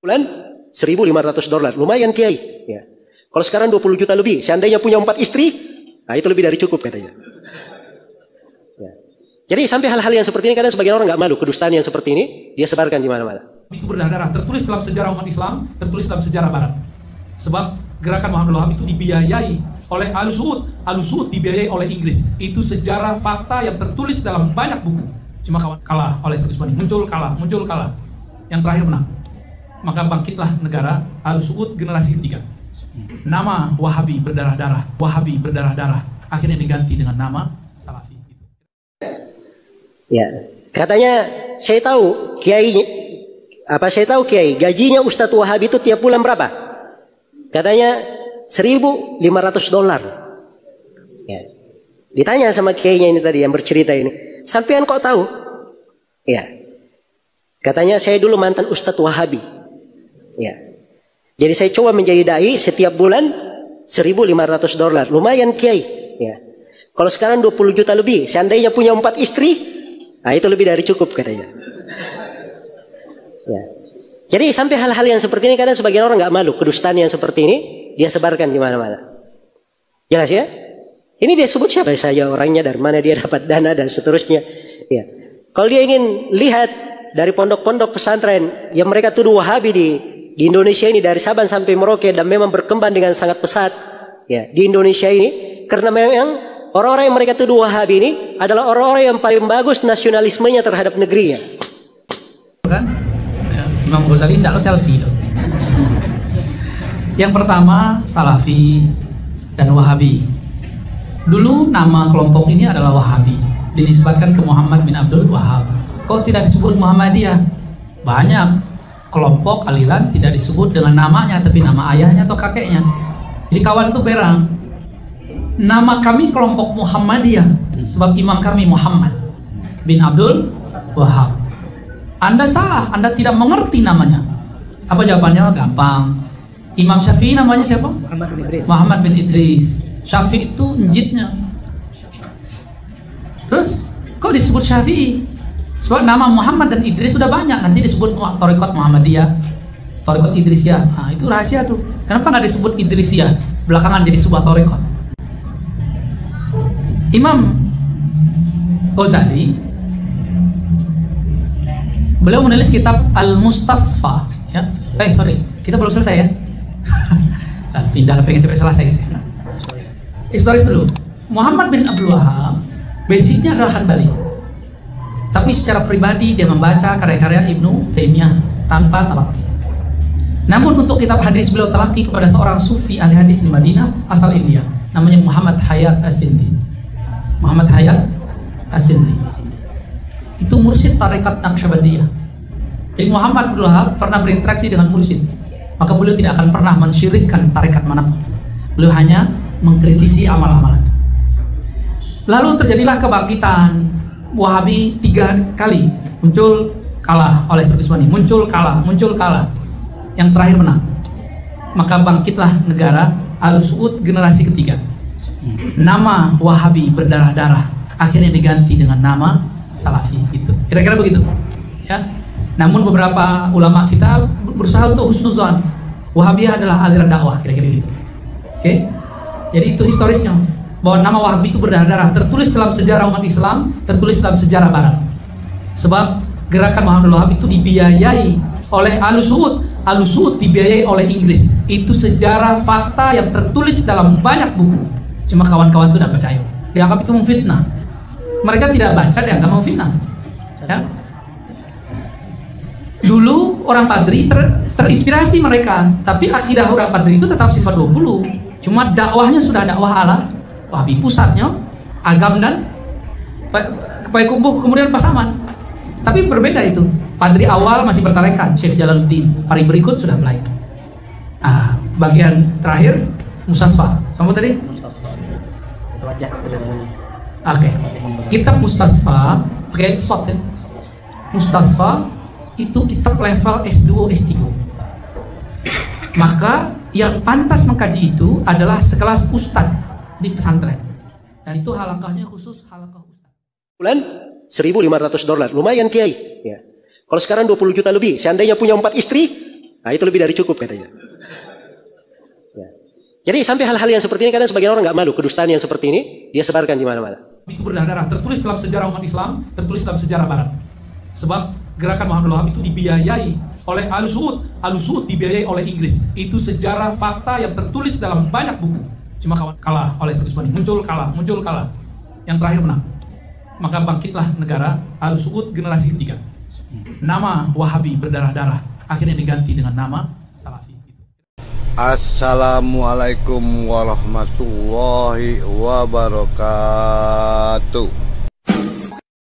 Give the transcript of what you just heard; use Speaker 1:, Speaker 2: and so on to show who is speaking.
Speaker 1: Bulan $1.500, lumayan Kiai. Ya. Kalau sekarang 20 juta lebih, seandainya punya 4 istri, nah itu lebih dari cukup katanya. Ya. Jadi sampai hal-hal yang seperti ini kadang sebagian orang nggak malu, kedustaan yang seperti ini dia sebarkan di mana-mana.
Speaker 2: Itu berdarah-darah, tertulis dalam sejarah umat Islam, tertulis dalam sejarah Barat. Sebab gerakan Muhammad Wahab itu dibiayai oleh Al-Saud, Al-Saud dibiayai oleh Inggris. Itu sejarah fakta yang tertulis dalam banyak buku. Cuma kalah oleh Turki Utsmani, muncul kalah. Yang terakhir menang. Maka bangkitlah negara Al-Saud generasi ketiga. Nama Wahabi berdarah-darah, akhirnya diganti dengan nama Salafi.
Speaker 1: Ya, katanya saya tahu Kiai gajinya Ustadz Wahabi itu tiap bulan berapa? Katanya $1.500. Ya. Ditanya sama Kiainya ini tadi yang bercerita ini, sampean kok tahu? Ya. Katanya saya dulu mantan Ustadz Wahabi. Ya. Jadi saya coba menjadi dai setiap bulan $1.500. Lumayan Kiai. Ya. Kalau sekarang 20 juta lebih, seandainya punya 4 istri, nah itu lebih dari cukup katanya. Ya. Jadi sampai hal-hal yang seperti ini kadang sebagian orang nggak malu, kedustaan yang seperti ini dia sebarkan di mana-mana. Jelas ya? Ini dia sebut siapa saja orangnya, dari mana dia dapat dana dan seterusnya. Ya. Kalau dia ingin lihat dari pondok-pondok pesantren yang mereka tuduh Wahabi di Indonesia ini dari Sabang sampai Merauke dan memang berkembang dengan sangat pesat ya di Indonesia ini, karena memang orang-orang yang mereka tuduh Wahabi ini adalah orang-orang yang paling bagus nasionalismenya terhadap negerinya.
Speaker 2: Kan? Imam Ghazali tidak lo selfie loh. Yang pertama Salafi dan Wahabi. Dulu nama kelompok ini adalah Wahabi, dinisbatkan ke Muhammad bin Abdul Wahab. Kok tidak disebut Muhammadiyah? Banyak kelompok aliran tidak disebut dengan namanya, tapi nama ayahnya atau kakeknya. Jadi kawan itu berang. Nama kami kelompok Muhammadiyah, sebab imam kami Muhammad bin Abdul Wahab. Anda salah, Anda tidak mengerti namanya. Apa jawabannya? Gampang. Imam Syafi'i namanya siapa? Muhammad bin Idris. Syafi'i itu njitnya. Terus kok disebut Syafi'i? Sebab nama Muhammad dan Idris sudah banyak, nanti disebut Thariqat Muhammadiyah, Thariqat Idrisiyah. Nah, itu rahasia tuh. Kenapa nggak disebut Idrisiyah? Belakangan jadi sebuah thariqat. Imam Ghazali beliau menulis kitab Al-Mustasfa ya. Kita belum selesai ya. Pindah pengen cepat selesai. Historis dulu. Muhammad bin Abdul Wahab basicnya adalah Hanbali. Tapi secara pribadi dia membaca karya-karya Ibnu Taimiyah tanpa talaqi. Namun untuk kitab hadis beliau talaqi kepada seorang sufi ahli hadis di Madinah asal India, namanya Muhammad Hayat As-Sindi. Muhammad Hayat As-Sindi itu mursyid tarekat Naqsyabandiyah. Jadi Muhammad bin Abdul Wahab pernah berinteraksi dengan mursyid, maka beliau tidak akan pernah mensyirikkan tarekat manapun. Beliau hanya mengkritisi amal-amalan. Lalu terjadilah kebangkitan Wahabi 3 kali, muncul kalah oleh Turki Utsmani, muncul kalah, yang terakhir menang. Maka bangkitlah negara Al-Saud generasi ketiga. Nama Wahabi berdarah-darah, akhirnya diganti dengan nama Salafi. Itu kira-kira begitu ya. Namun beberapa ulama kita berusaha untuk husnuzan, Wahabiyah adalah aliran dakwah, kira-kira gitu. Oke? Jadi itu historisnya, bahwa nama Wahabi itu berdarah-darah, tertulis dalam sejarah umat Islam, tertulis dalam sejarah Barat. Sebab gerakan Muhammad Wahab itu dibiayai oleh Al-Saud, Al-Saud dibiayai oleh Inggris. Itu sejarah fakta yang tertulis dalam banyak buku. Cuma kawan-kawan itu tidak percaya, dianggap itu memfitnah. Mereka tidak baca, dianggap memfitnah ya. Dulu orang Padri terinspirasi mereka, tapi akidah orang Padri itu tetap sifat 20. Cuma dakwahnya sudah dakwah ala Wahabi, pusatnya Agam dan Payakumbuh, kemudian Pasaman. Tapi berbeda itu. Padri awal masih bertarekat, Syekh Jalaluddin. Paling berikut sudah mulai. Bagian terakhir Mustasfa. Sama tadi? Mustasfa. Oke. Kitab Mustasfa pakai shot ya. Mustasfa itu kitab level S2, S3. Maka yang pantas mengkaji itu adalah sekelas ustadz di pesantren. Dan itu halakahnya khusus halakah ustadz.
Speaker 1: Bulan $1.500, lumayan Kiai. Ya. Kalau sekarang 20 juta lebih, seandainya punya 4 istri, Nah, itu lebih dari cukup katanya. Ya. Jadi sampai hal-hal yang seperti ini kadang sebagian orang nggak malu, kedustaan yang seperti ini dia sebarkan di mana-mana.
Speaker 2: Itu berdarah-darah, tertulis dalam sejarah umat Islam, tertulis dalam sejarah Barat. Sebab gerakan Muhammad bin Abdul Wahab itu dibiayai oleh Al-Saud, Al-Saud dibiayai oleh Inggris. Itu sejarah fakta yang tertulis dalam banyak buku. Cuma kalah oleh Turki Utsmani, muncul kalah. Yang terakhir menang. Maka bangkitlah negara Al-Saud generasi ketiga. Nama Wahabi berdarah-darah akhirnya diganti dengan nama Salafi.
Speaker 3: Assalamualaikum warahmatullahi wabarakatuh.